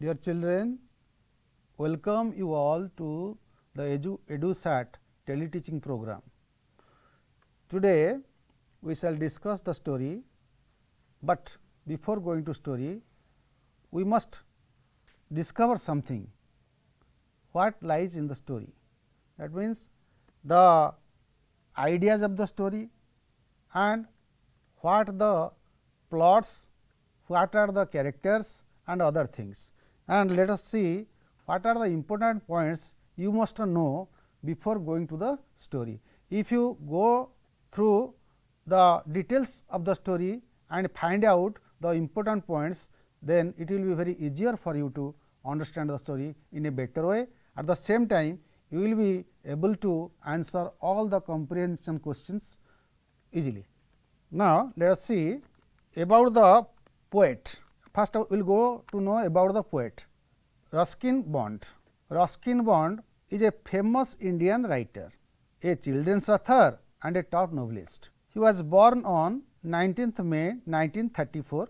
Dear children, welcome you all to the EduSat teleteaching program. Today, we shall discuss the story, but before going to story, we must discover something, what lies in the story. That means, the ideas of the story and what the plots, what are the characters and other things. And let us see what are the important points you must know before going to the story. If you go through the details of the story and find out the important points, then it will be very easier for you to understand the story in a better way. At the same time, you will be able to answer all the comprehension questions easily. Now, let us see about the poet. First, we will go to know about the poet Ruskin Bond. Ruskin Bond is a famous Indian writer, a children's author and a top novelist. He was born on 19th May 1934.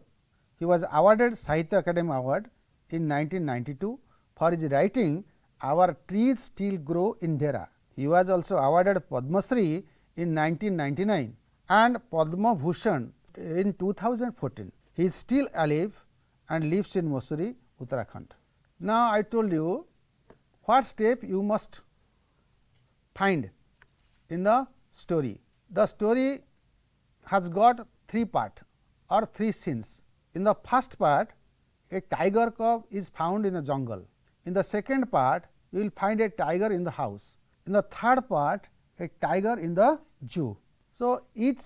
He was awarded Sahitya Akademi Award in 1992 for his writing Our Trees Still Grow in Dehra. He was also awarded Padma Shri in 1999 and Padma Bhushan in 2014. He is still alive and lives in Mussoorie, Uttarakhand. Now, I told you what step you must find in the story. The story has got three parts or three scenes. In the first part, a tiger cub is found in the jungle. In the second part, you will find a tiger in the house. In the third part, a tiger in the zoo. So, each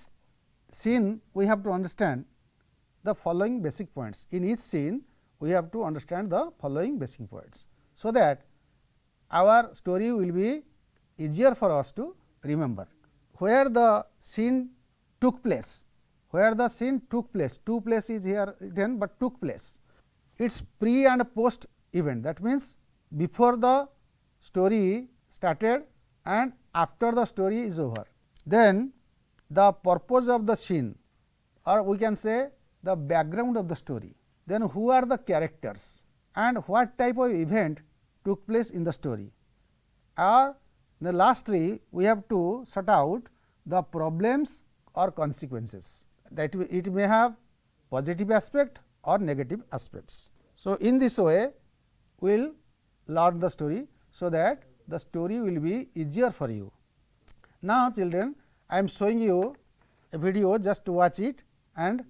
scene we have to understand the following basic points. In each scene, we have to understand the following basic points, so that our story will be easier for us to remember. Where the scene took place, where the scene took place, two place is here written, but took place. Its pre and post event, that means, before the story started and after the story is over. Then the purpose of the scene, or we can say the background of the story. Then who are the characters and what type of event took place in the story. Or in the last three, we have to sort out the problems or consequences, that it may have positive aspect or negative aspects. So, in this way, we will learn the story, so that the story will be easier for you. Now, children, I am showing you a video, just to watch it and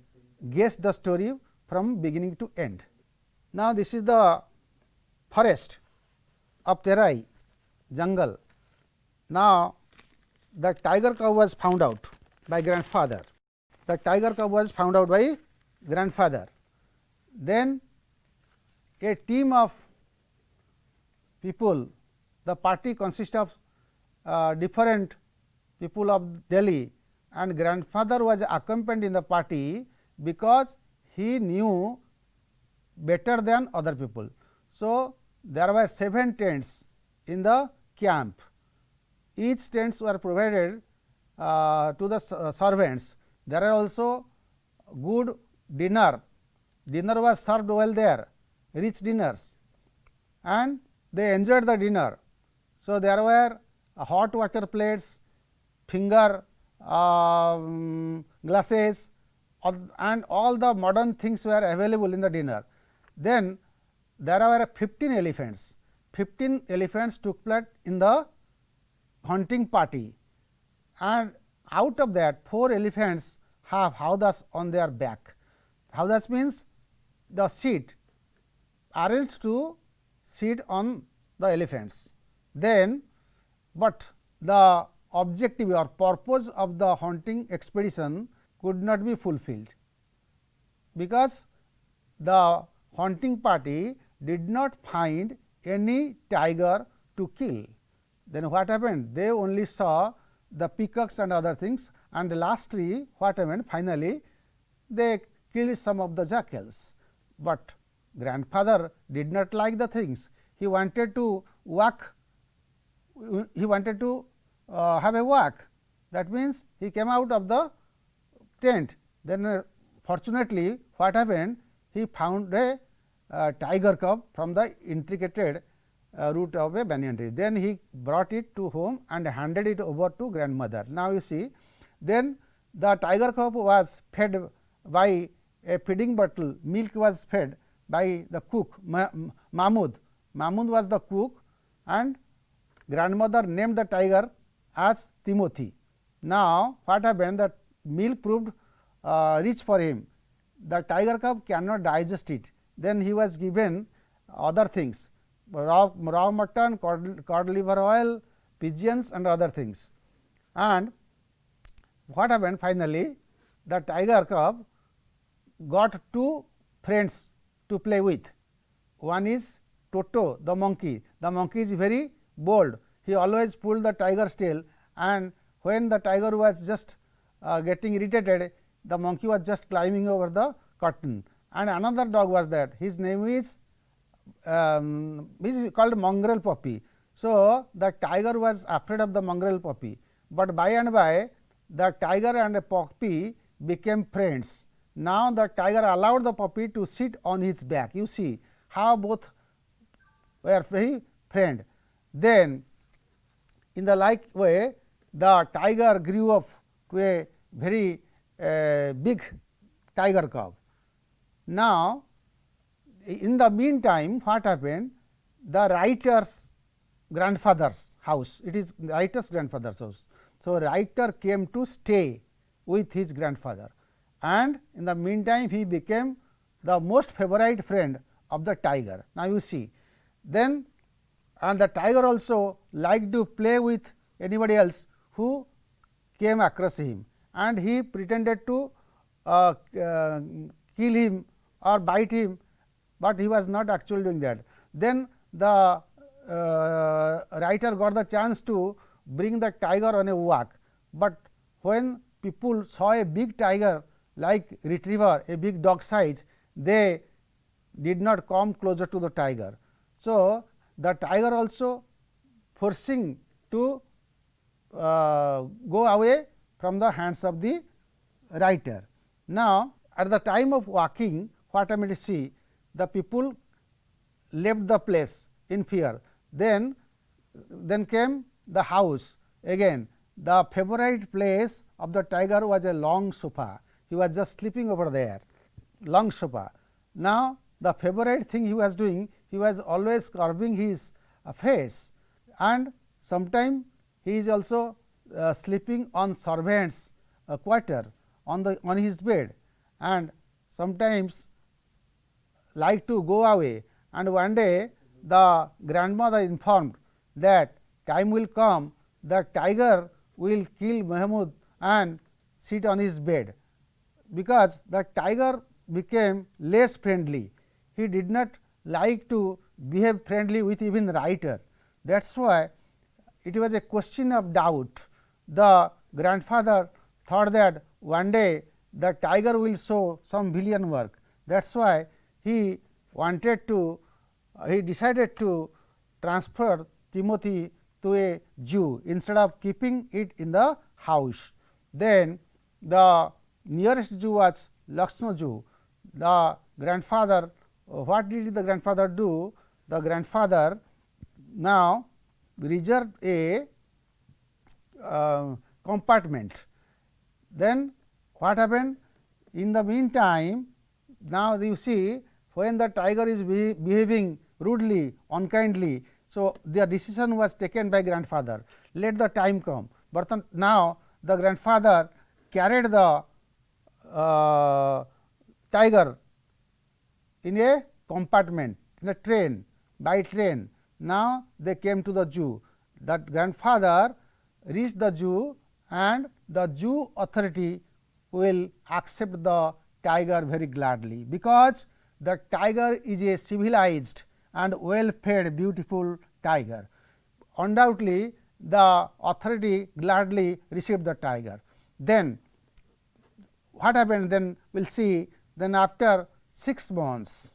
guess the story from beginning to end. Now, this is the forest of Terai, jungle. Now, the tiger cub was found out by grandfather. The tiger cub was found out by grandfather. Then a team of people, the party consists of different people of Delhi, and grandfather was accompanied in the party because he knew better than other people. So, there were 7 tents in the camp. Each tents were provided to the servants. There are also good dinner. Dinner was served well there, rich dinners, and they enjoyed the dinner. So, there were hot water plates, finger glasses, and all the modern things were available in the dinner. Then there were 15 elephants. 15 elephants took part in the hunting party, and out of that 4 elephants have howdahs on their back. Howdahs means the seat arranged to sit on the elephants. Then, but the objective or purpose of the hunting expedition could not be fulfilled, because the hunting party did not find any tiger to kill. Then what happened? They only saw the peacocks and other things, and lastly what happened? Finally, they killed some of the jackals, but grandfather did not like the things. He wanted to walk, he wanted to have a walk. That means, he came out of the tent. Then fortunately what happened? He found a tiger cub from the intricated root of a banyan tree. Then he brought it to home and handed it over to grandmother. Now, you see, then the tiger cub was fed by a feeding bottle, milk was fed by the cook Mahmud. Mahmud was the cook and grandmother named the tiger as Timothy. Now, what happened? The milk proved rich for him. The tiger cub cannot digest it. Then he was given other things, raw mutton, cod liver oil, pigeons and other things. And what happened finally? The tiger cub got two friends to play with. One is Toto, the monkey. The monkey is very bold. He always pulled the tiger's tail, and when the tiger was just getting irritated, the monkey was just climbing over the curtain. And another dog was that. His name is called mongrel puppy. So, the tiger was afraid of the mongrel puppy, but by and by the tiger and a puppy became friends. Now, the tiger allowed the puppy to sit on his back. You see how both were very friend. Then, in the like way, the tiger grew up to a very big tiger cub. Now, in the meantime, what happened? The writer's grandfather's house, it is writer's grandfather's house. So, writer came to stay with his grandfather, and in the meantime he became the most favorite friend of the tiger. Now, you see, then and the tiger also liked to play with anybody else who came across him, and he pretended to kill him or bite him, but he was not actually doing that. Then the writer got the chance to bring the tiger on a walk, but when people saw a big tiger like retriever, a big dog size, they did not come closer to the tiger. So, the tiger also forcing to go away from the hands of the writer. Now, at the time of walking, what I mean to see, the people left the place in fear. Then came the house. Again, the favorite place of the tiger was a long sofa. He was just sleeping over there, long sofa. Now, the favorite thing he was doing, he was always curving his face, and sometime he is also sleeping on servants quarter on his bed, and sometimes like to go away. And one day the grandmother informed that time will come, the tiger will kill Mahmud and sit on his bed, because the tiger became less friendly. He did not like to behave friendly with even the writer. That is why it was a question of doubt. The grandfather thought that one day the tiger will show some villain work. That is why he wanted to, he decided to transfer Timothy to a zoo instead of keeping it in the house. Then the nearest zoo was Lucknow Zoo. The grandfather, what did the grandfather do? The grandfather now reserved a compartment. Then what happened? In the meantime, now you see, when the tiger is behaving rudely, unkindly, so the decision was taken by grandfather, let the time come. But now the grandfather carried the tiger in a compartment, in a train, by train. Now they came to the zoo. That grandfather reached the zoo, and the zoo authority will accept the tiger very gladly, because the tiger is a civilized and well fed beautiful tiger. Undoubtedly the authority gladly received the tiger. Then what happened? Then we will see. Then after 6 months,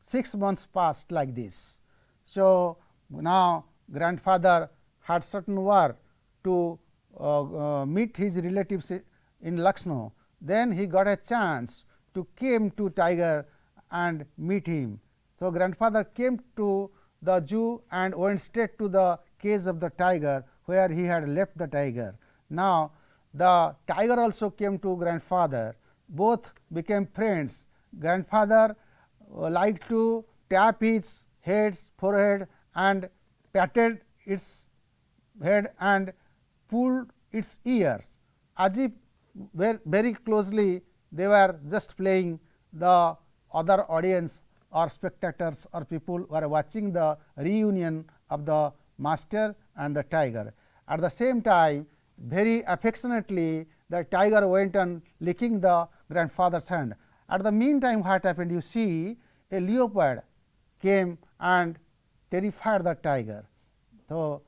6 months passed like this. So, now grandfather had certain work to meet his relatives in Lucknow. Then he got a chance to came to tiger and meet him. So, grandfather came to the zoo and went straight to the cage of the tiger, where he had left the tiger. Now, the tiger also came to grandfather, both became friends. Grandfather liked to tap his head's forehead and patted its head and pulled its ears, as if very closely they were just playing. The other audience or spectators or people were watching the reunion of the master and the tiger. At the same time, very affectionately the tiger went on licking the grandfather's hand. At the meantime, what happened? You see, a leopard came and terrified the tiger. So,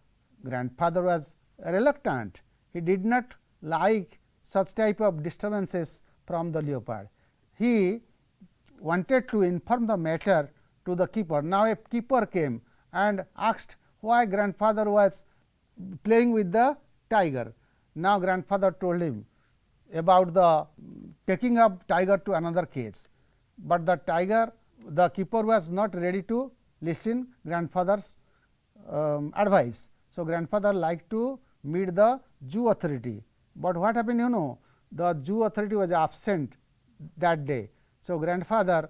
grandfather was reluctant. He did not like such type of disturbances from the leopard. He wanted to inform the matter to the keeper. Now, a keeper came and asked why grandfather was playing with the tiger. Now, grandfather told him about the taking up tiger to another cage, but the keeper was not ready to listen grandfather's advice. So, grandfather liked to meet the zoo authority, but what happened? You know, the zoo authority was absent that day. So, grandfather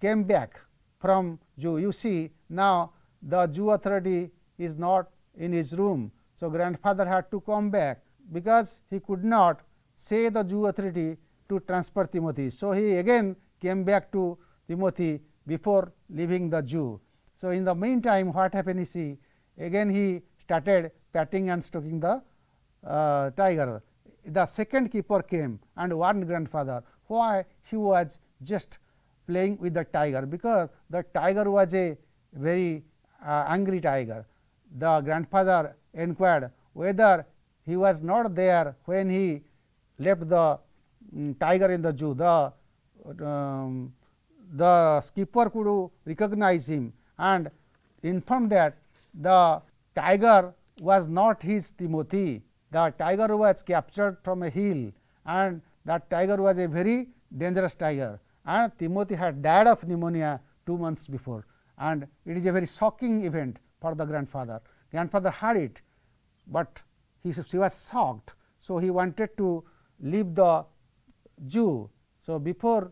came back from zoo. You see, now the zoo authority is not in his room. So, grandfather had to come back, because he could not say the zoo authority to transfer Timothy. So, he again came back to Timothy before leaving the zoo. So, in the meantime, what happened is again he started patting and stroking the tiger. The second keeper came and warned grandfather why he was just playing with the tiger, because the tiger was a very angry tiger. The grandfather inquired whether he was not there when he left the tiger in the zoo. The skipper could recognize him and informed that the tiger was not his Timothy. The tiger was captured from a hill, and that tiger was a very dangerous tiger, and Timothy had died of pneumonia 2 months before, and it is a very shocking event for the grandfather. Grandfather heard it, but he was shocked. So, he wanted to leave the zoo. So, before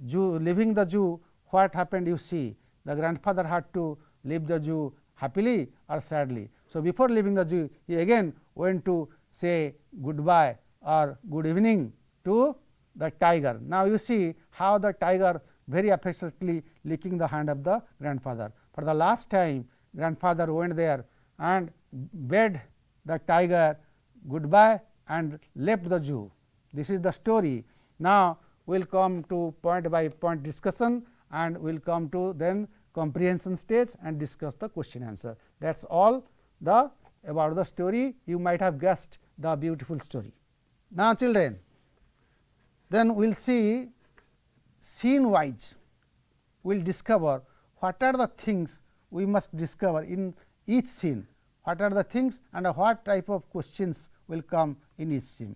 leaving the zoo, what happened? You see, the grandfather had to leave the zoo happily or sadly. So, before leaving the zoo, he again went to say goodbye or good evening to the tiger. Now, you see how the tiger very affectionately licking the hand of the grandfather. For the last time, grandfather went there and bade the tiger goodbye and left the zoo. This is the story. Now, we will come to point by point discussion, and we will come to then comprehension stage and discuss the question answer. That is all about the story. You might have guessed the beautiful story. Now, children, then we will see scene wise, we will discover what are the things we must discover in each scene, what are the things and what type of questions will come in each scene.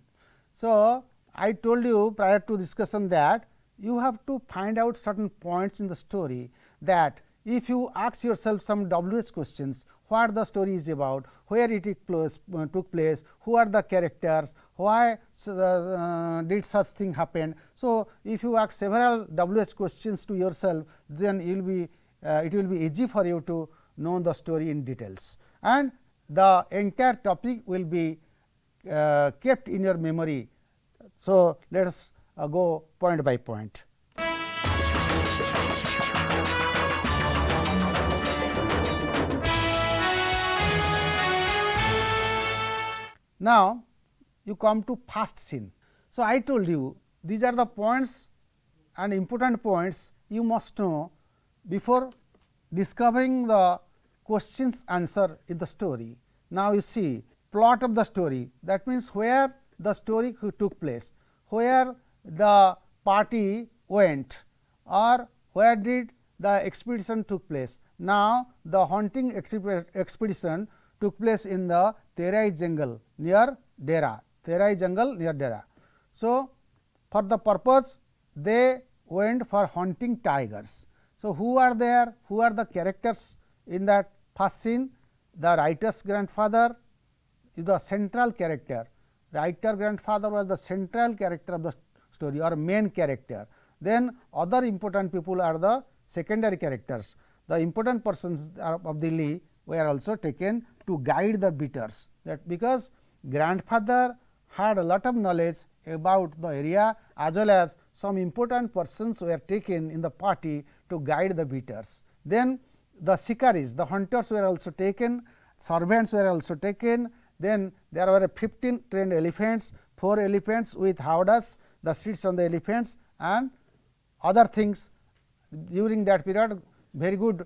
So, I told you prior to discussion that you have to find out certain points in the story, that if you ask yourself some WH questions, what the story is about, where it took place, who are the characters, why did such thing happen. So, if you ask several WH questions to yourself, then it will be easy for you to know the story in details, and the entire topic will be kept in your memory. So, let us go point by point. Now, you come to first scene. So, I told you these are the points and important points you must know before discovering the questions answer in the story. Now, you see plot of the story, that means where the story took place, where the party went, or where did the expedition took place. Now, the hunting expedition took place in the Terai jungle near Dera, Terai jungle near Dera. So, for the purpose they went for hunting tigers. So, who are there? Who are the characters in that first scene? The writer's grandfather is the central character. Writer grandfather was the central character of the story or main character. Then other important people are the secondary characters. The important persons of Delhi were also taken to guide the beaters, that because grandfather had a lot of knowledge about the area, as well as some important persons were taken in the party to guide the beaters. Then the shikaris, the hunters were also taken, servants were also taken. Then there were 15 trained elephants, 4 elephants with howdahs, the seats on the elephants and other things. During that period, very good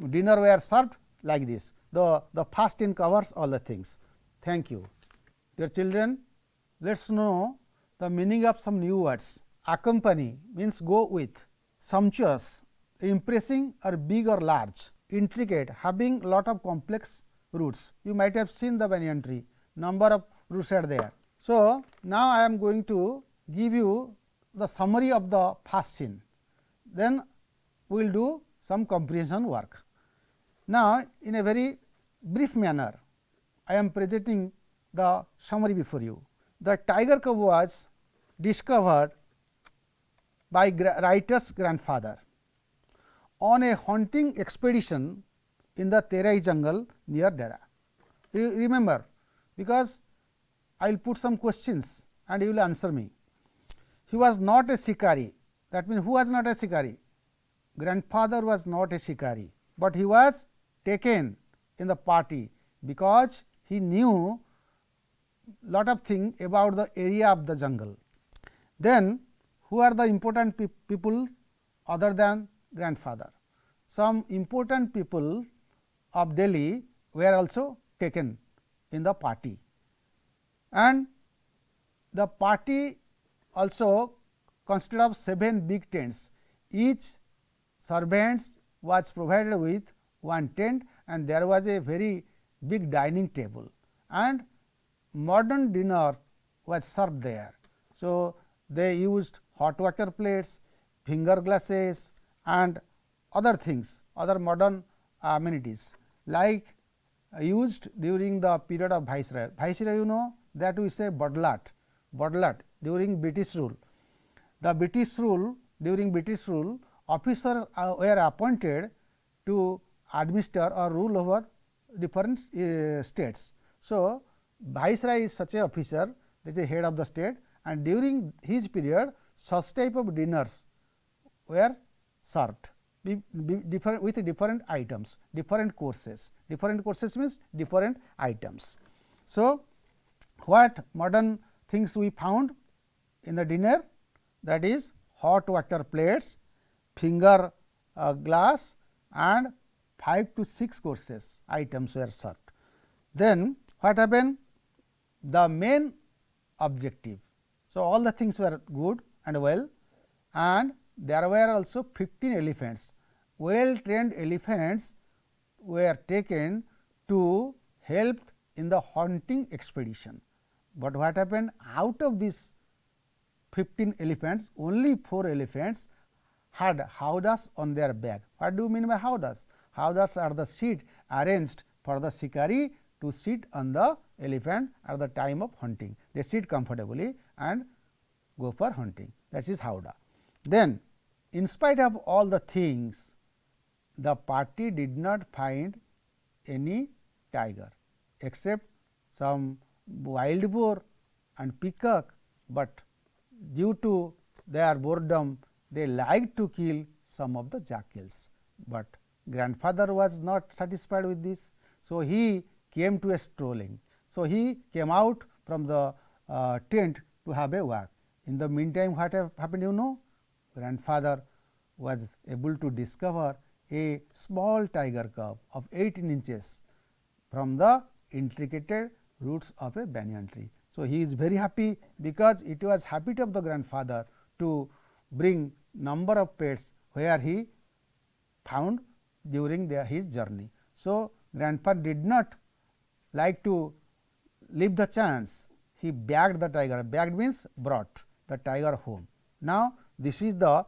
dinner were served like this. The first scene covers all the things. Thank you. Dear children, let us know the meaning of some new words. Accompany means go with, sumptuous, impressing or big or large, intricate, having lot of complex roots. You might have seen the banyan tree, number of roots are there. So, now I am going to give you the summary of the first scene, then we will do some comprehension work. Now, in a very brief manner, I am presenting the summary before you. The tiger cub was discovered by writer's grandfather on a hunting expedition in the Terai jungle near Dera. You remember, because I will put some questions and you will answer me. He was not a shikari, that means who was not a shikari? Grandfather was not a shikari, but he was taken in the party because he knew lot of things about the area of the jungle. Then who are the important people other than grandfather? Some important people of Delhi were also taken in the party, and the party also consisted of 7 big tents. Each servants was provided with one tent, and there was a very big dining table, and modern dinner was served there. So, they used hot water plates, finger glasses and other things, other modern amenities like used during the period of Viceroy. Viceroy, you know, that we say Badlat during British rule. The British rule, during British rule, officers were appointed to administer or rule over different states. So, Viceroy is such a officer, that is the head of the state, and during his period such type of dinners were served with different items, different courses. Different courses means different items. So, what modern things we found in the dinner? That is hot water plates, finger glass and 5 to 6 courses items were served. Then what happened? The main objective. So, all the things were good and well, and there were also 15 elephants. Well trained elephants were taken to help in the hunting expedition. But what happened? Out of these 15 elephants, only 4 elephants had howdahs on their back. What do you mean by howdahs? Howdahs are the seat arranged for the shikari to sit on the elephant at the time of hunting. They sit comfortably and go for hunting. That is howdah. Then, in spite of all the things, the party did not find any tiger except some wild boar and peacock, but due to their boredom they liked to kill some of the jackals. But grandfather was not satisfied with this. So, he came to a strolling. So, he came out from the tent to have a walk. In the meantime, what happened, you know? Grandfather was able to discover a small tiger cub of 18 inches from the intricate roots of a banyan tree. So, he is very happy because it was habit of the grandfather to bring number of pets where he found during his journey. So, grandpa did not like to leave the chance, he bagged the tiger. Bagged means brought the tiger home. Now, this is the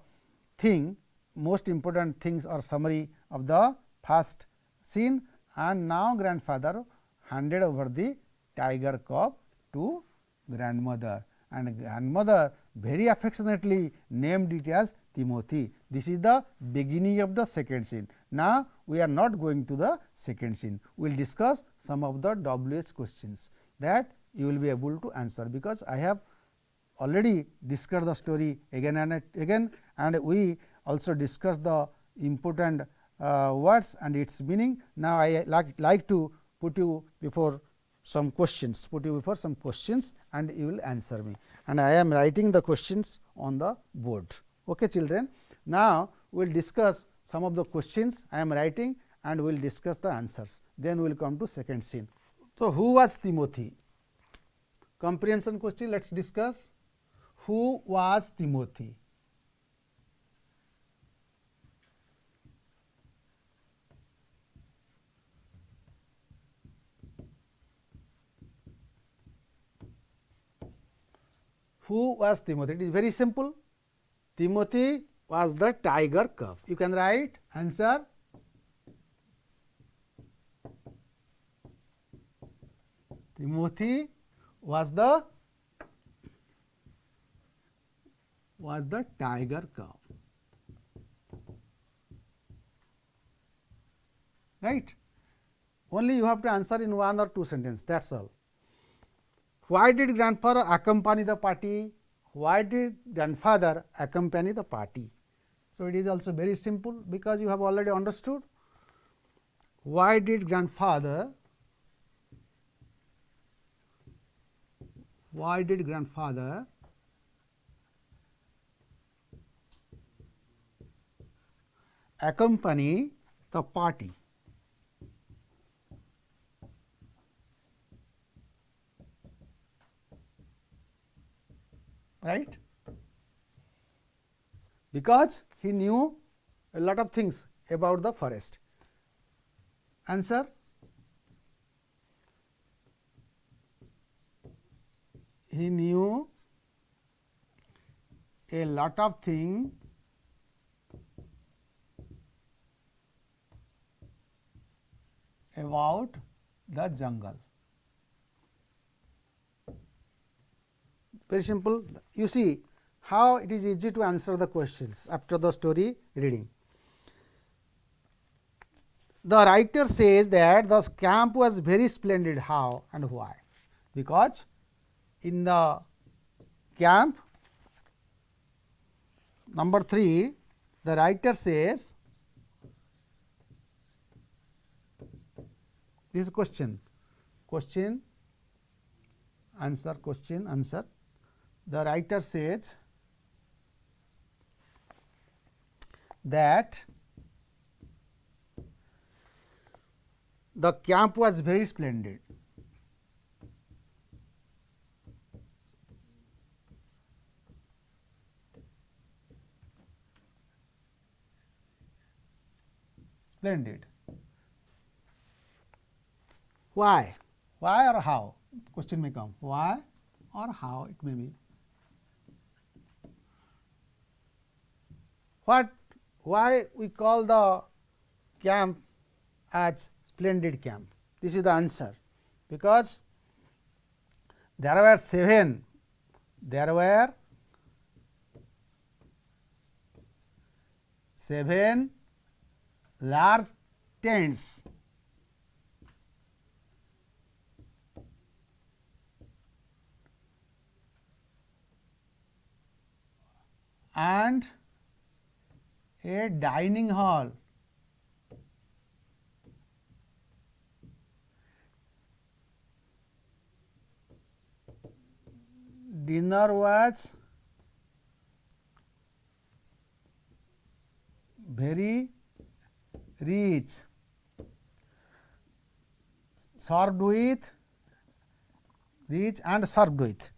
thing most important things or summary of the first scene, and now grandfather handed over the tiger cub to grandmother, and grandmother very affectionately named it as Timothy. This is the beginning of the second scene. Now, we are not going to the second scene. We will discuss some of the WH questions that you will be able to answer, because I have already discussed the story again and again, and we also discussed the important words and its meaning. Now, I like to put you before some questions, and you will answer me, and I am writing the questions on the board. Okay, children. Now, we will discuss some of the questions I am writing, and we will discuss the answers. Then we will come to second scene. So, who was Timothy? Comprehension question, let us discuss. Who was Timothy? Who was Timothy? It is very simple. Timothy was the tiger cub. You can write answer. Timothy was the tiger cub. Right? Only you have to answer in one or two sentences. That's all. Why did grandfather accompany the party? Why did grandfather accompany the party? So, it is also very simple, because you have already understood. Why did grandfather accompany the party? Right? Because he knew a lot of things about the forest. Answer. He knew a lot of things about the jungle. Very simple. You see how it is easy to answer the questions after the story reading. The writer says that the camp was very splendid. How and why? Because in the camp, number 3, the writer says, this is question, answer. The writer says that the camp was very splendid. Splendid. Why? Why or how? Question may come. Why or how it may be. Why we call the camp as splendid camp? This is the answer. Because there were 7 large tents and a dining hall. Dinner was very rich, served with rich and served with.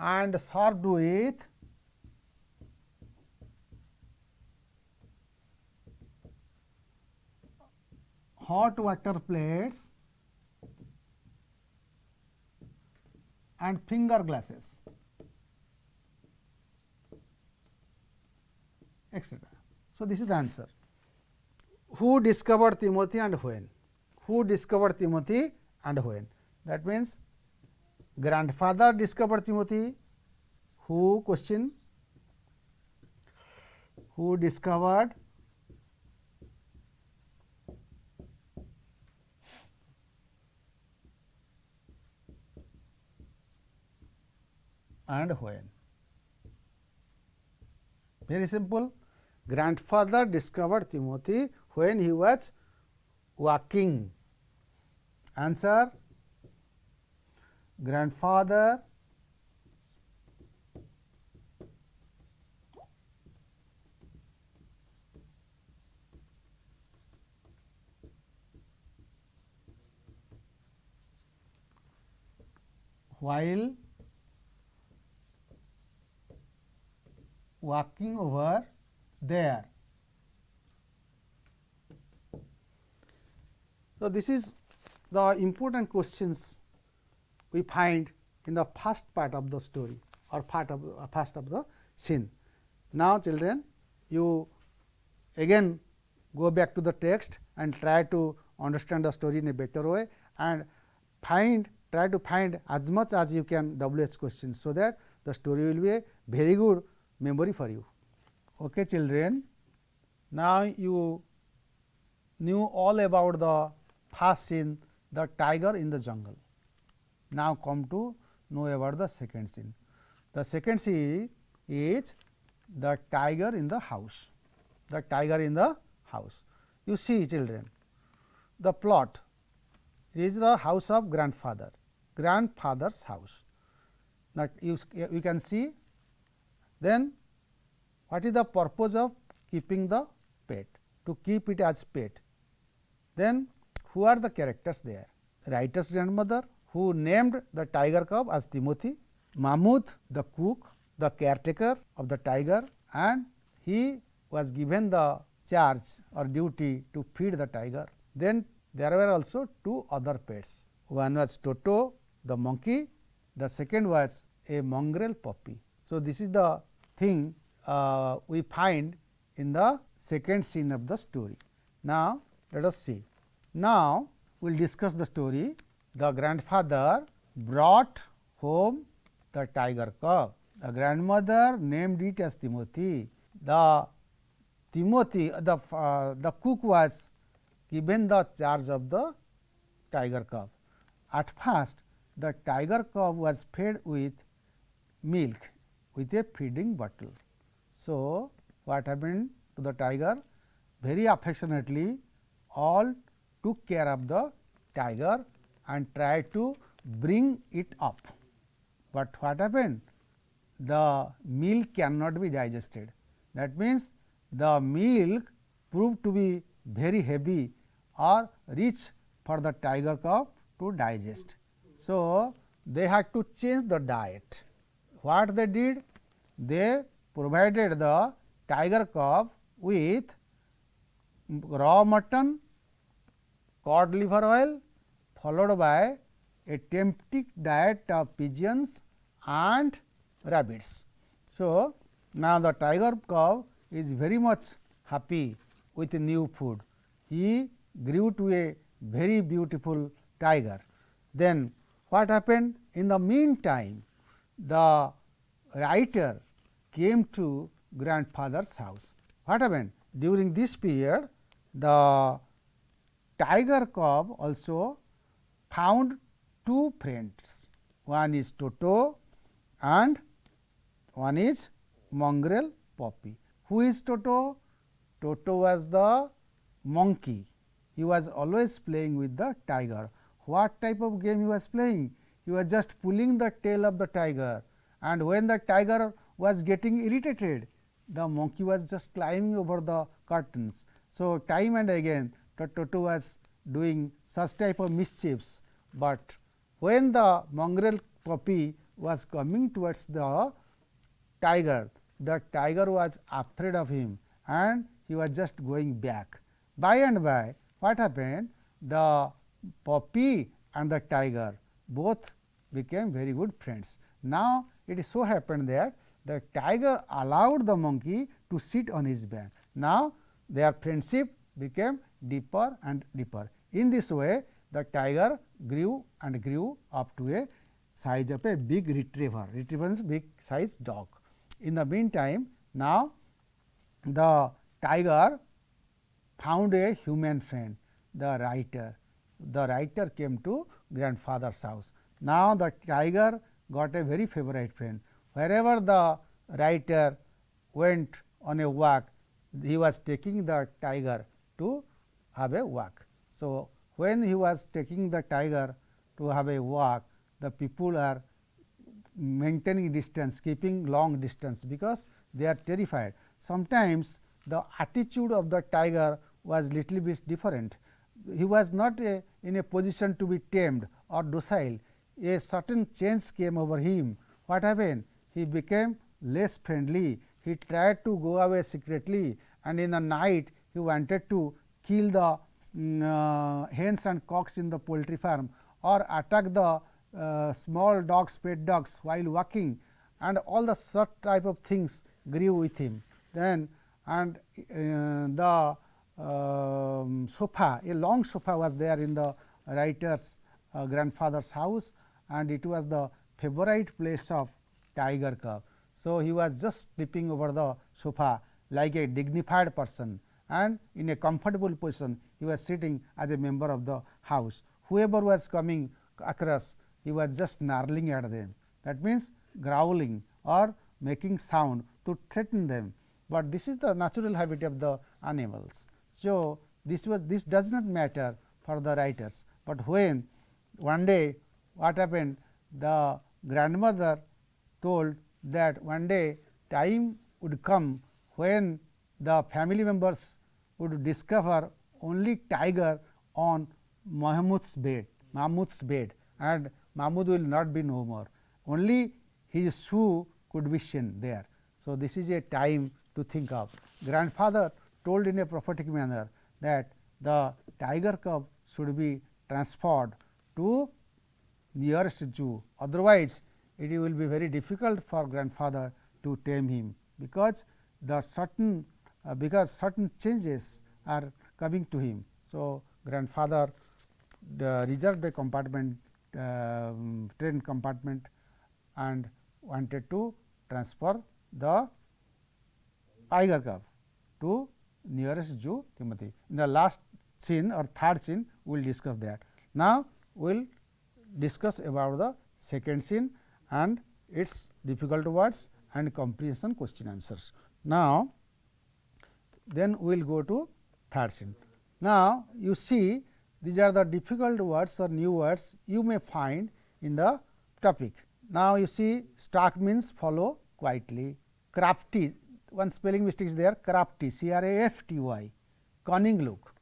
And served with hot water plates and finger glasses. etc. So, this is the answer. Who discovered Timothy and when? Who discovered Timothy and when? That means grandfather discovered Timothy. Who question? Who discovered and when? Very simple. Grandfather discovered Timothy when he was walking. Answer: grandfather while walking over there. So, this is the important questions we find in the first part of the story or first of the scene. Now, children, you again go back to the text and try to understand the story in a better way and try to find as much as you can WH questions, so that the story will be a very good memory for you. Okay, children, now you knew all about the first scene, the tiger in the jungle. Now come to know about the second scene. The second scene is the tiger in the house. The tiger in the house. You see, children, the plot is the house of grandfather's house. Now you can see. Then what is the purpose of keeping the pet? To keep it as pet. Then who are the characters there? Writer's grandmother, who named the tiger cub as Timothy, Mahmud the cook, the caretaker of the tiger, and he was given the charge or duty to feed the tiger. Then there were also two other pets. One was Toto the monkey, the second was a mongrel puppy. So, this is the thing we find in the second scene of the story. Now, let us see. Now, we will discuss the story. The grandfather brought home the tiger cub. The grandmother named it as Timothy. The cook was given the charge of the tiger cub. At first, the tiger cub was fed with milk with a feeding bottle. So, what happened to the tiger? Very affectionately, all took care of the tiger and tried to bring it up. But what happened? The milk cannot be digested. That means, the milk proved to be very heavy or rich for the tiger cub to digest. So, they had to change the diet. What they did? They provided the tiger cub with raw mutton, cod liver oil, followed by a tempting diet of pigeons and rabbits. So, now the tiger cub is very much happy with the new food. He grew to a very beautiful tiger. Then what happened? In the meantime, the writer came to grandfather's house. What happened? During this period, the tiger cub also found two friends. One is Toto and one is mongrel puppy. Who is Toto? Toto was the monkey. He was always playing with the tiger. What type of game he was playing? He was just pulling the tail of the tiger, and when the tiger was getting irritated, the monkey was just climbing over the curtains. So, time and again Toto was doing such type of mischiefs, but when the mongrel puppy was coming towards the tiger was afraid of him and he was just going back. By and by, what happened? The puppy and the tiger both became very good friends. Now, it is so happened that the tiger allowed the monkey to sit on his back. Now, their friendship became deeper and deeper. In this way, the tiger grew and grew up to a size of a big retriever. Retriever means big size dog. In the meantime, now the tiger found a human friend, the writer. The writer came to grandfather's house. Now, the tiger got a very favorite friend. Wherever the writer went on a walk, he was taking the tiger to have a walk. So, when he was taking the tiger to have a walk, the people are maintaining distance, keeping long distance, because they are terrified. Sometimes the attitude of the tiger was little bit different. He was not in a position to be tamed or docile. A certain change came over him. What happened? He became less friendly. He tried to go away secretly, and in the night he wanted to kill the hens and cocks in the poultry farm, or attack the small dogs, pet dogs while walking, and all the such type of things grew with him. Then and the sofa, a long sofa was there in the writer's grandfather's house, and it was the favorite place of tiger cub. So, he was just sleeping over the sofa like a dignified person, and in a comfortable position he was sitting as a member of the house. Whoever was coming across, he was just snarling at them, that means growling or making sound to threaten them, but this is the natural habit of the animals. So, this does not matter for the writers, but when one day what happened, the grandmother told that one day time would come when the family members would discover only tiger on Mahmud's bed, and Mahmud will not be no more, only his shoe could be seen there. So, this is a time to think of. Grandfather told in a prophetic manner that the tiger cub should be transferred to nearest zoo, otherwise it will be very difficult for grandfather to tame him, because the certain changes are coming to him. So, grandfather reserved a compartment, train compartment, and wanted to transfer the tiger cub to nearest zoo, Timothy. In the last scene or third scene, we will discuss that. Now, we will discuss about the second scene and its difficult words and comprehension question answers. Now, then we will go to third scene. Now, you see these are the difficult words or new words you may find in the topic. Now, you see stark means follow quietly, crafty, one spelling mistake is there, crafty, crafty, cunning look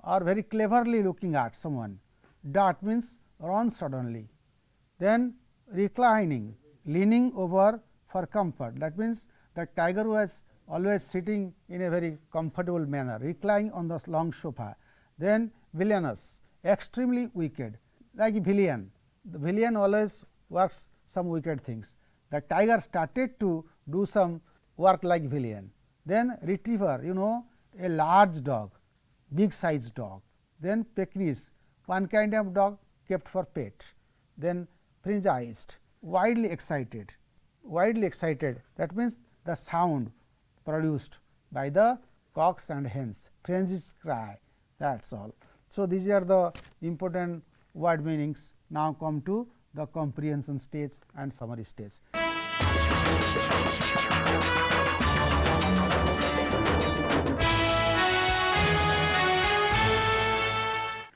or very cleverly looking at someone. Dart means run suddenly. Then reclining, leaning over for comfort, that means the tiger was always sitting in a very comfortable manner, reclining on the long sofa. Then villainous, extremely wicked, like villain. The villain always works some wicked things. The tiger started to do some work like villain. Then retriever, you know, a large dog, big sized dog. Then Pekingese, one kind of dog kept for pet. Then fringized, widely excited, that means the sound produced by the cocks and hens, fringized cry, that is all. So, these are the important word meanings. Now, come to the comprehension stage and summary stage.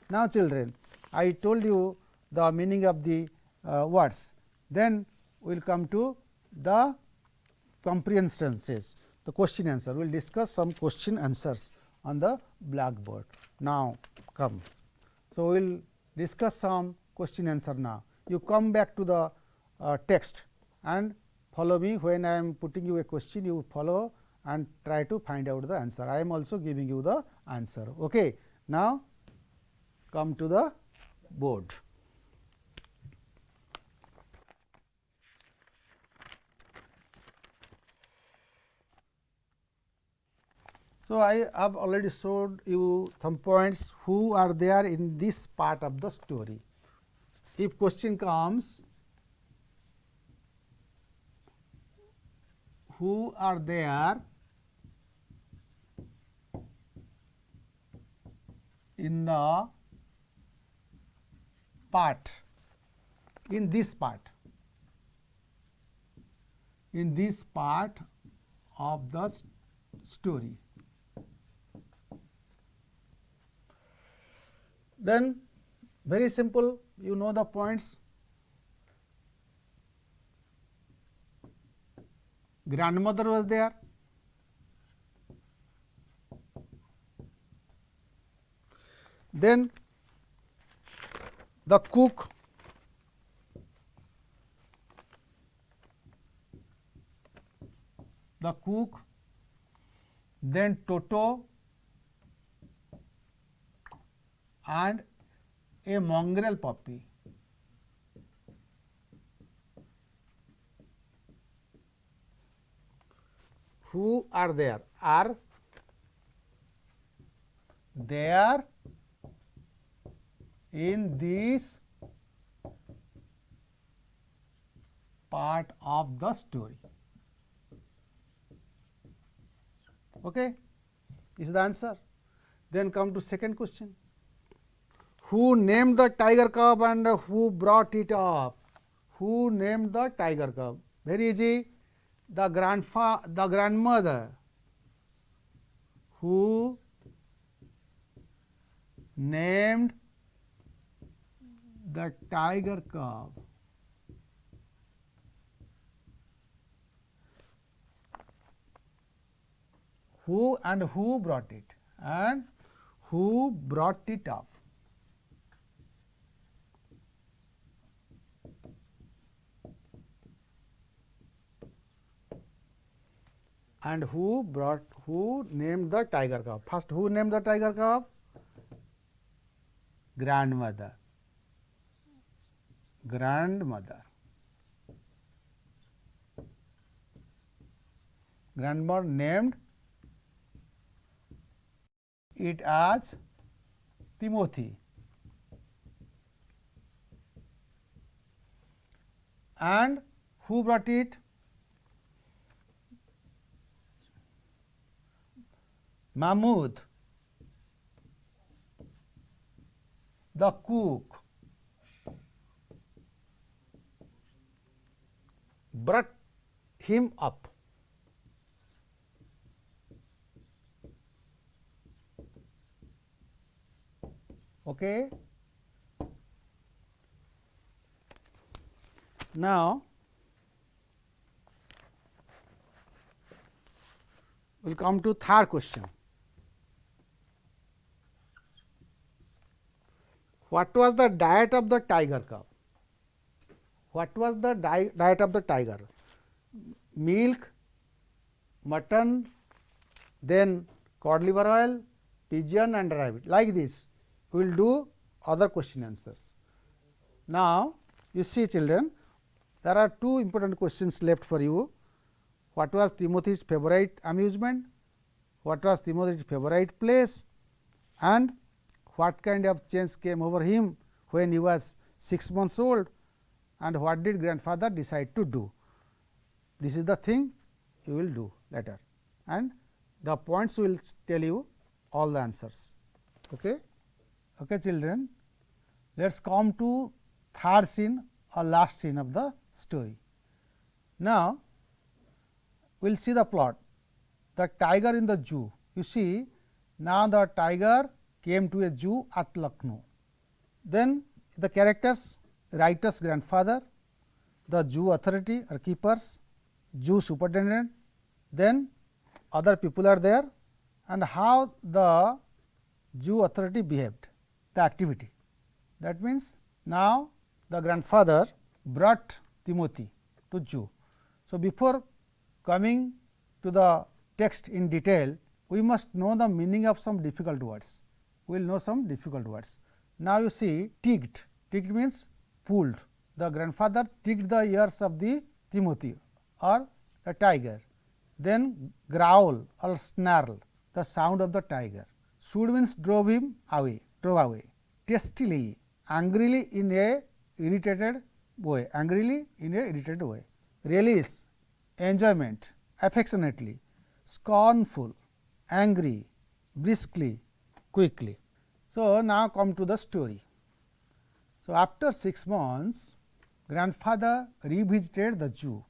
Now, children, I told you the meaning of the words, then we will come to the comprehension stage, the question answer. We will discuss some question answers on the blackboard. Now, come. So, we will discuss some question answer now. You come back to the text and follow me. When I am putting you a question, you follow and try to find out the answer. I am also giving you the answer. Okay. Now, come to the board. So, I have already showed you some points who are there in this part of the story. If question comes, who are there in the part, in this part of the story, then very simple, you know the points. Grandmother was there, then the cook, then Toto and a mongrel puppy. Who are there? Are there in this part of the story? Okay, this is the answer. Then come to second question. Who named the tiger cub and who brought it up? Who named the tiger cub? Very easy. The grandmother. Who named the tiger cub? Who and who brought it? And who brought it up? And who named the tiger cub? First, who named the tiger cub? Grandmother. Grandmother named it as Timothy. And who brought it? Mahmoud, the cook, brought him up. Okay. Now, we will come to third question. What was the diet of the tiger cub? What was the diet of the tiger? Milk, mutton, then cod liver oil, pigeon and rabbit. Like this, we will do other question answers. Now, you see children, there are two important questions left for you. What was Timothy's favorite amusement? What was Timothy's favorite place? And what kind of change came over him when he was 6 months old? And what did grandfather decide to do? This is the thing you will do later, and the points will tell you all the answers. Okay, okay children, let us come to third scene or last scene of the story. Now, we will see the plot. The tiger in the zoo. You see, now the tiger came to a zoo at Lucknow. Then the characters: writer's grandfather, the zoo authority or keepers, zoo superintendent, then other people are there, and how the zoo authority behaved, the activity. That means, now the grandfather brought Timothy to zoo. So, before coming to the text in detail, we must know the meaning of some difficult words. We will know some difficult words. Now, you see ticked. Ticked means pulled. The grandfather ticked the ears of the Timothy or the tiger. Then growl or snarl. the sound of the tiger. Should means drove away, testily, angrily in a irritated way, Relish, enjoyment, affectionately, scornful, angry, briskly, quickly. So, now come to the story. So, after 6 months, grandfather revisited the zoo.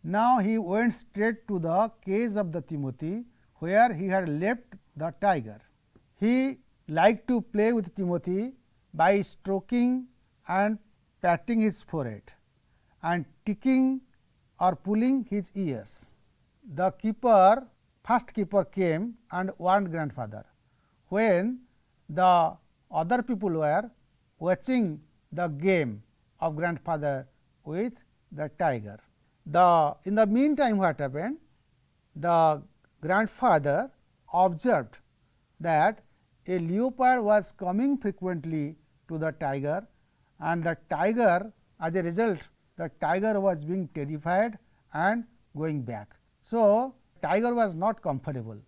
Now, he went straight to the cage of the Timothy, where he had left the tiger. He liked to play with Timothy by stroking and patting his forehead and ticking or pulling his ears. The first keeper came and warned grandfather. When the other people were watching the game of grandfather with the tiger. In the meantime, what happened? The grandfather observed that a leopard was coming frequently to the tiger, and the tiger, as a result, the tiger was being terrified and going back. So, tiger was not comfortable,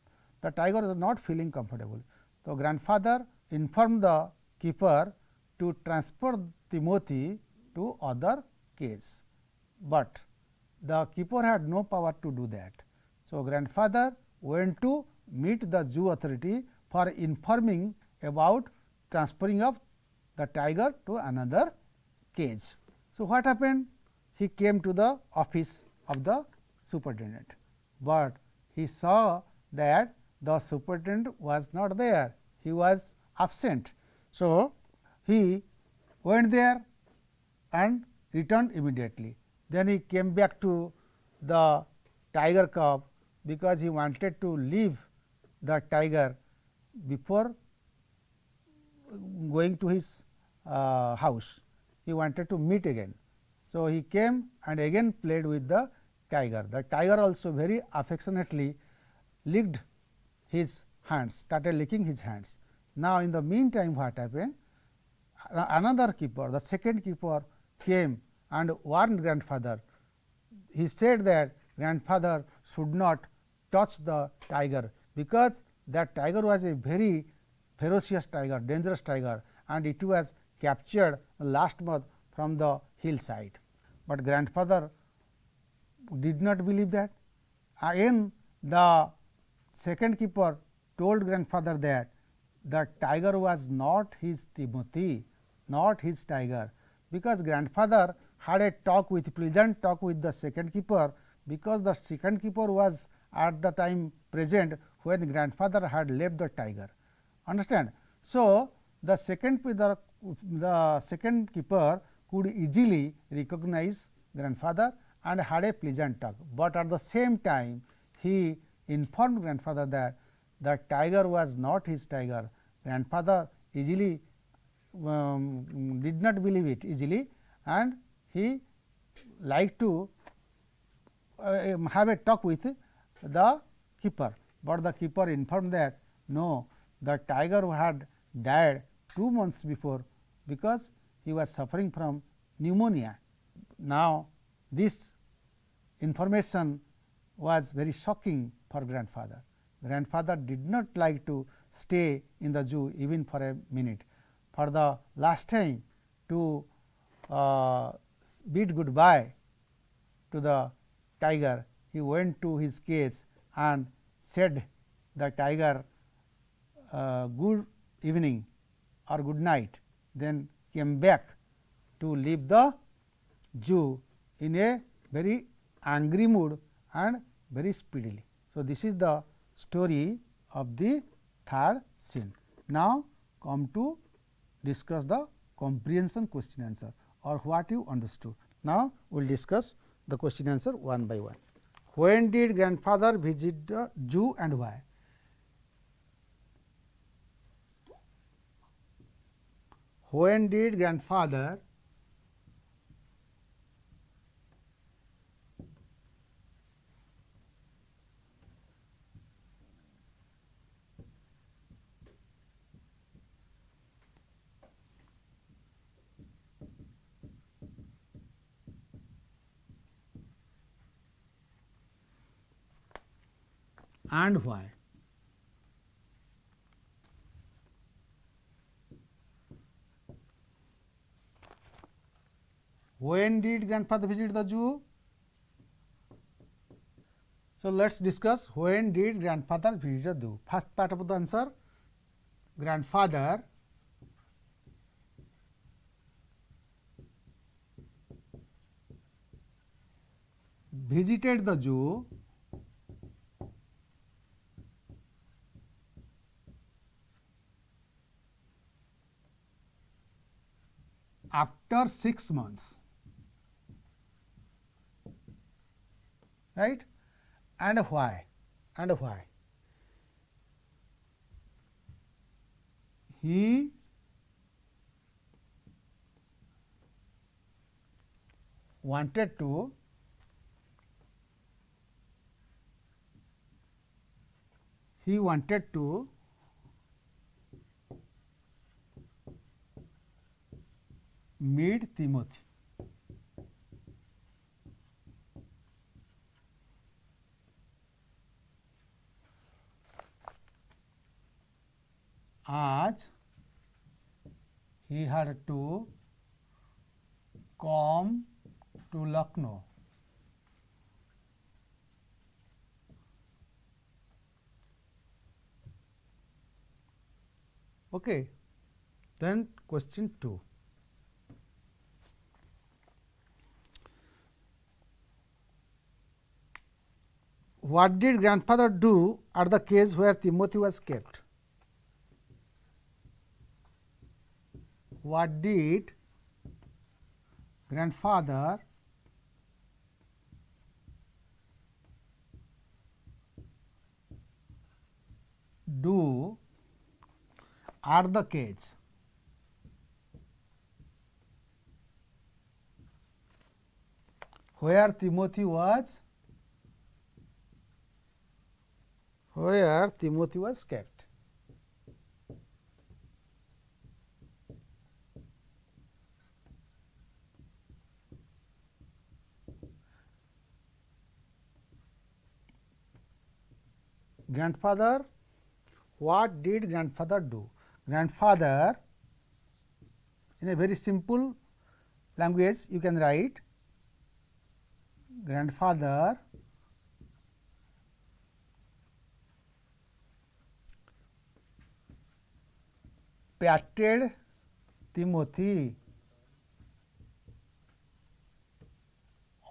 the tiger was not feeling comfortable. So, grandfather informed the keeper to transfer Timothy to other cage, but the keeper had no power to do that. So, grandfather went to meet the zoo authority for informing about transferring of the tiger to another cage. So, what happened? He came to the office of the superintendent, but he saw that the superintendent was not there, he was absent. So, he went there and returned immediately. Then he came back to the tiger cub, because he wanted to leave the tiger before going to his house. He wanted to meet again. So, he came and again played with the tiger. The tiger also very affectionately licked his hands, started licking his hands. Now, in the meantime, what happened? Another keeper, the second keeper came and warned grandfather. He said that grandfather should not touch the tiger, because that tiger was a very ferocious tiger, dangerous tiger, and it was captured last month from the hillside. But grandfather did not believe that. Again, the second keeper told grandfather that the tiger was not his Timothy, not his tiger, because grandfather had a pleasant talk with the second keeper, because the second keeper was at the time present when grandfather had left the tiger. Understand? So, the second keeper could easily recognize grandfather and had a pleasant talk, but at the same time he informed grandfather that the tiger was not his tiger. Grandfather easily did not believe it easily, and he liked to have a talk with the keeper, but the keeper informed that no, the tiger had died 2 months before, because he was suffering from pneumonia. Now, this information was very shocking for grandfather. Grandfather did not like to stay in the zoo even for a minute. For the last time, to bid goodbye to the tiger, he went to his cage and said the tiger good evening or good night, then came back to leave the zoo in a very angry mood and very speedily. So, this is the story of the third scene. Now, come to discuss the comprehension question answer, or what you understood. Now, we will discuss the question answer one by one. When did grandfather visit the zoo and why? When did grandfather and why? When did grandfather visit the zoo? So, let us discuss when did grandfather visit the zoo. First part of the answer, grandfather visited the zoo after 6 months, right? And why? And why? He wanted to meet Timothy. As he had to come to Lucknow. Okay. Then question 2. What did grandfather do at the cage where Timothy was kept? What did grandfather do at the cage where Timothy was kept? Grandfather, what did grandfather do? Grandfather, in a very simple language you can write, grandfather patted Timothy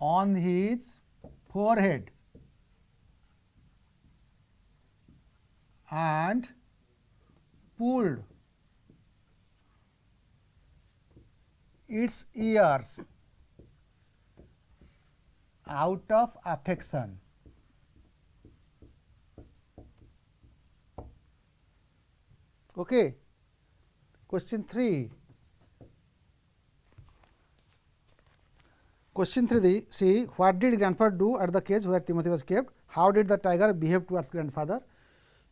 on his forehead and pulled its ears out of affection. Okay. Question 3. Question 3, see, what did grandfather do at the cage where Timothy was kept? How did the tiger behave towards grandfather?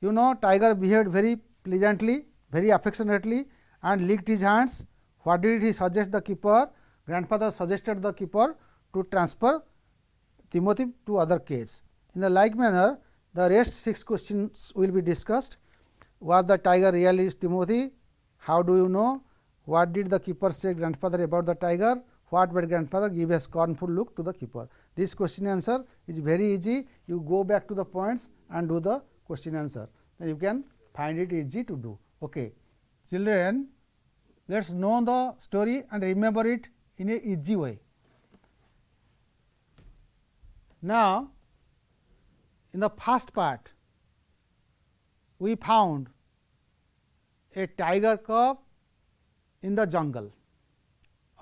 You know, tiger behaved very pleasantly, very affectionately and licked his hands. What did he suggest the keeper? Grandfather suggested the keeper to transfer Timothy to other cage. In the like manner, the rest 6 questions will be discussed. Was the tiger really Timothy? How do you know? What did the keeper say grandfather about the tiger? What made grandfather give a scornful look to the keeper? This question answer is very easy. You go back to the points and do the question answer. Then you can find it easy to do. Okay. Children, let us know the story and remember it in a easy way. Now, in the first part, we found a tiger cub in the jungle,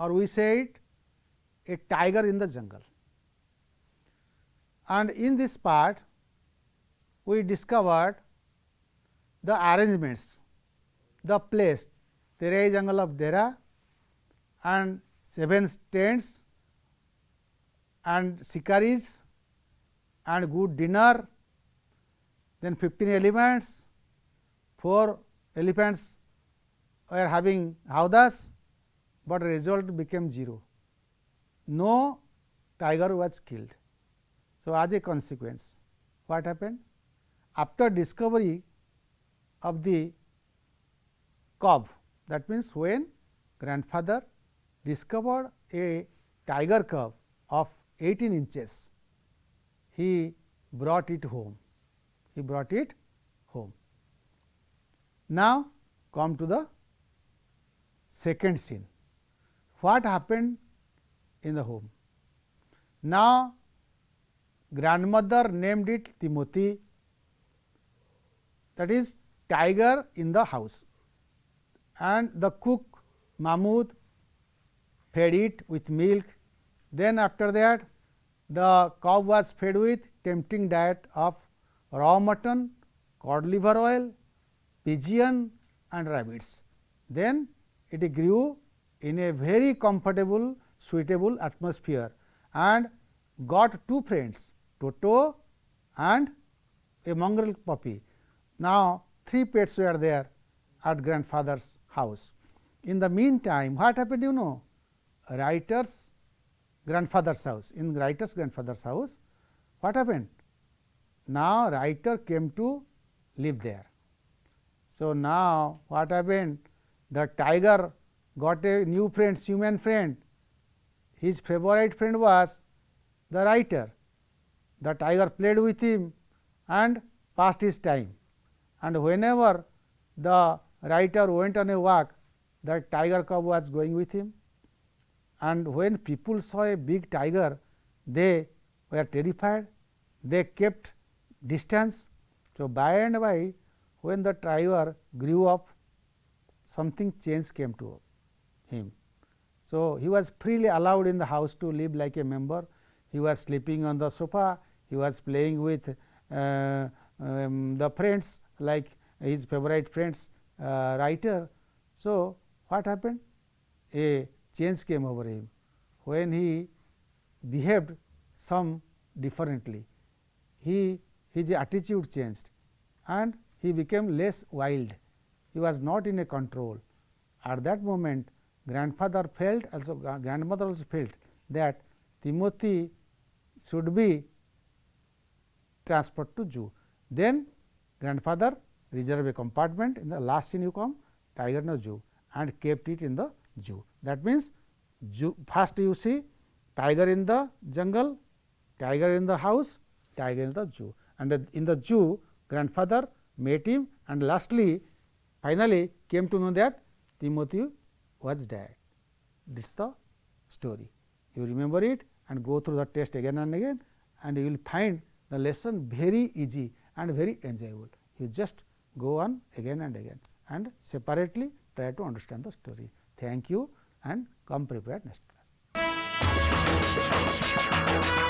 or we said a tiger in the jungle. And in this part, we discovered the arrangements, the place, Terai jungle of Dera and 7 tents and shikaris and good dinner, then 15 elephants, 4 elephants were having howdas, but result became 0. No tiger was killed. So, as a consequence, what happened? After discovery of the cub, that means when grandfather discovered a tiger cub of 18 inches. He brought it home. He brought it home. Now, come to the second scene. What happened in the home? Now, grandmother named it Timothy, that is tiger in the house, and the cook Mahmud fed it with milk. Then after that, the cow was fed with tempting diet of raw mutton, cod liver oil, pigeon and rabbits. Then it grew in a very comfortable, suitable atmosphere and got two friends, Toto and a mongrel puppy. Now, three pets were there at grandfather's house. In the meantime, what happened? You know, writer's grandfather's house. In writer's grandfather's house, what happened? Now, writer came to live there. So, now what happened? The tiger got a new friend, human friend. His favorite friend was the writer. The tiger played with him and passed his time. And whenever the writer went on a walk, the tiger cub was going with him. And when people saw a big tiger, they were terrified. They kept distance. So, by and by, when the tiger grew up, something change came to him. So, he was freely allowed in the house to live like a member. He was sleeping on the sofa. He was playing with the friends, like his favorite friends, writer. So, what happened? A change came over him when he behaved some differently. His attitude changed and he became less wild. He was not in a control. At that moment, grandfather felt, also grandmother also felt that Timothy should be transferred to zoo. Then grandfather reserved a compartment. In the last scene you come, tiger in the zoo, and kept it in the zoo. That means, first you see tiger in the jungle, tiger in the house, tiger in the zoo, and in the zoo grandfather met him, and lastly finally came to know that Timothy was dead. This is the story. You remember it and go through the test again and again, and you will find the lesson very easy and very enjoyable. You just go on again and again and separately try to understand the story. Thank you and come prepared next class.